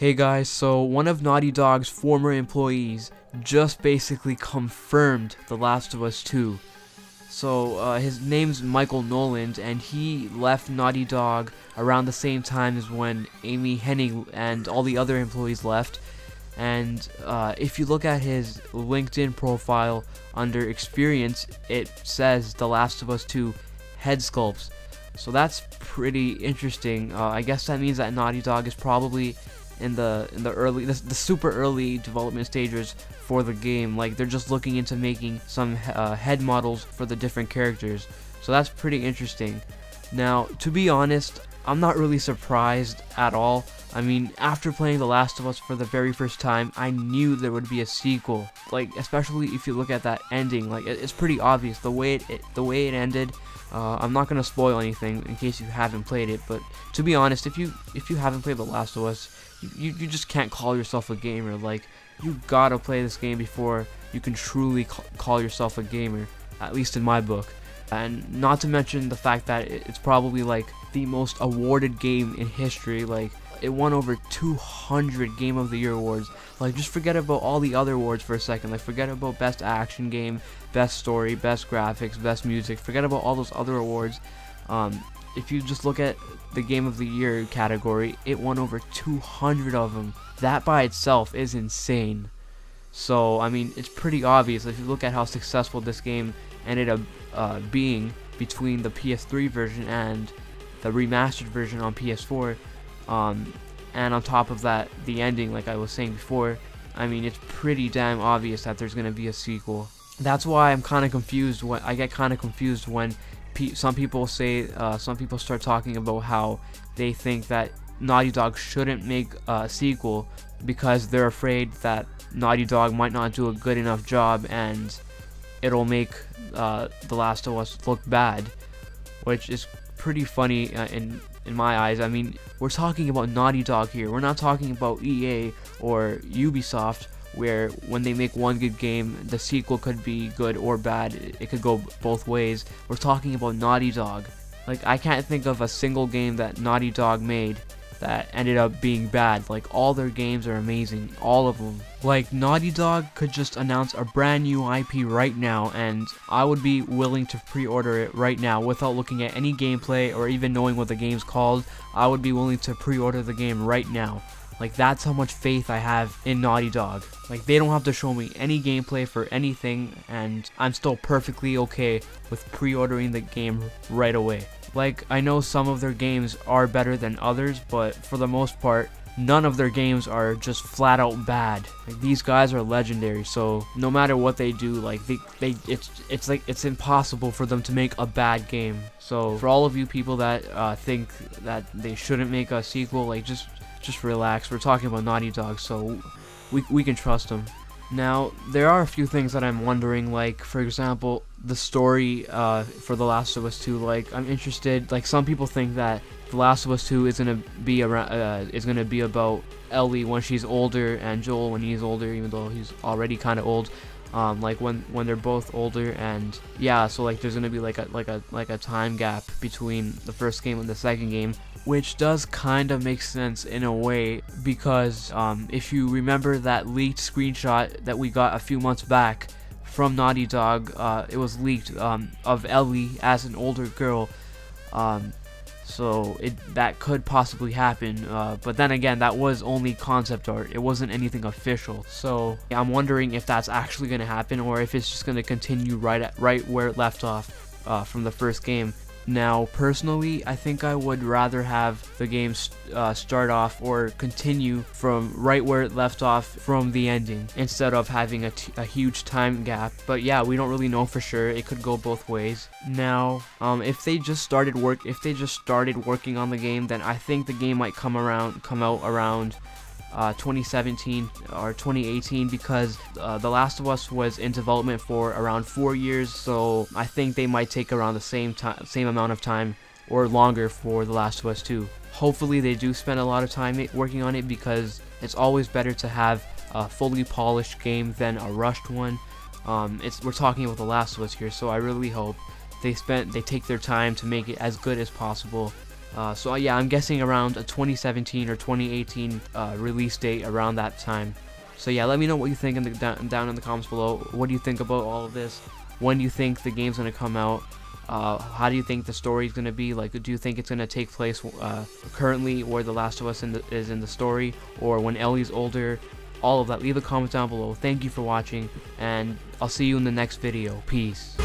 Hey guys, so one of Naughty Dog's former employees just basically confirmed The Last of Us 2. So his name's Michael Noland, and he left Naughty Dog around the same time as when Amy Hennig and all the other employees left. And if you look at his LinkedIn profile under experience, it says The Last of Us 2 head sculpts. So that's pretty interesting. I guess that means that Naughty Dog is probably in the super early development stages for the game. Like, they're just looking into making some head models for the different characters. So that's pretty interesting. Now, to be honest, I'm not really surprised at all. I mean, after playing The Last of Us for the very first time, I knew there would be a sequel. Like, especially if you look at that ending, like it's pretty obvious the way it ended. I'm not gonna spoil anything in case you haven't played it, but to be honest, if you haven't played The Last of Us, you just can't call yourself a gamer. Like, you gotta play this game before you can truly call yourself a gamer, at least in my book. And not to mention the fact that it's probably like the most awarded game in history. Like, it won over 200 Game of the Year awards. Like, just forget about all the other awards for a second. Like, forget about Best Action Game, Best Story, Best Graphics, Best Music. Forget about all those other awards. If you just look at the Game of the Year category, it won over 200 of them. That by itself is insane. So, I mean, it's pretty obvious if you look at how successful this game ended up being between the PS3 version and the remastered version on PS4. And on top of that, the ending, like I was saying before, I mean, it's pretty damn obvious that there's gonna be a sequel. That's why I'm kind of confused. I get kind of confused when some people start talking about how they think that Naughty Dog shouldn't make a sequel because they're afraid that Naughty Dog might not do a good enough job and it'll make The Last of Us look bad, which is pretty funny in my eyes. I mean, we're talking about Naughty Dog here. We're not talking about EA or Ubisoft, where when they make one good game, the sequel could be good or bad. It could go both ways. We're talking about Naughty Dog. Like, I can't think of a single game that Naughty Dog made that ended up being bad. Like, all their games are amazing, all of them. Like, Naughty Dog could just announce a brand new IP right now, and I would be willing to pre-order it right now without looking at any gameplay or even knowing what the game's called. I would be willing to pre-order the game right now. Like, that's how much faith I have in Naughty Dog. Like, they don't have to show me any gameplay for anything, and I'm still perfectly okay with pre-ordering the game right away. Like, I know some of their games are better than others, but for the most part, none of their games are just flat out bad. Like, these guys are legendary, so no matter what they do, like, it's impossible for them to make a bad game. So for all of you people that think that they shouldn't make a sequel, like, just relax. We're talking about Naughty Dog, so we can trust them. Now, there are a few things that I'm wondering, like, for example, the story for The Last of Us 2. Like, I'm interested. Like, some people think that The Last of Us 2 is gonna be about Ellie when she's older and Joel when he's older, even though he's already kind of old. Like when they're both older, and yeah, so like there's gonna be like a time gap between the first game and the second game, which does kind of make sense in a way, because if you remember that leaked screenshot that we got a few months back from Naughty Dog, it was leaked of Ellie as an older girl. So that could possibly happen, but then again, that was only concept art. It wasn't anything official. So I'm wondering if that's actually going to happen, or if it's just going to continue right where it left off from the first game. Now, personally, I think I would rather have the game start off or continue from right where it left off from the ending, instead of having a huge time gap. But yeah, we don't really know for sure. It could go both ways. Now, if they just started working on the game, then I think the game might come out around 2017 or 2018, because The Last of Us was in development for around 4 years, so I think they might take around the same amount of time or longer for The Last of Us 2. Hopefully they do spend a lot of time working on it, because it's always better to have a fully polished game than a rushed one. We're talking about The Last of Us here, so I really hope they take their time to make it as good as possible. So yeah, I'm guessing around a 2017 or 2018 release date around that time. So yeah, let me know what you think in the down in the comments below. What do you think about all of this? When do you think the game's gonna come out? How do you think the story's gonna be? Like, do you think it's gonna take place currently where The Last of Us is in the story, or when Ellie's older? All of that. Leave a comment down below. Thank you for watching, and I'll see you in the next video. Peace.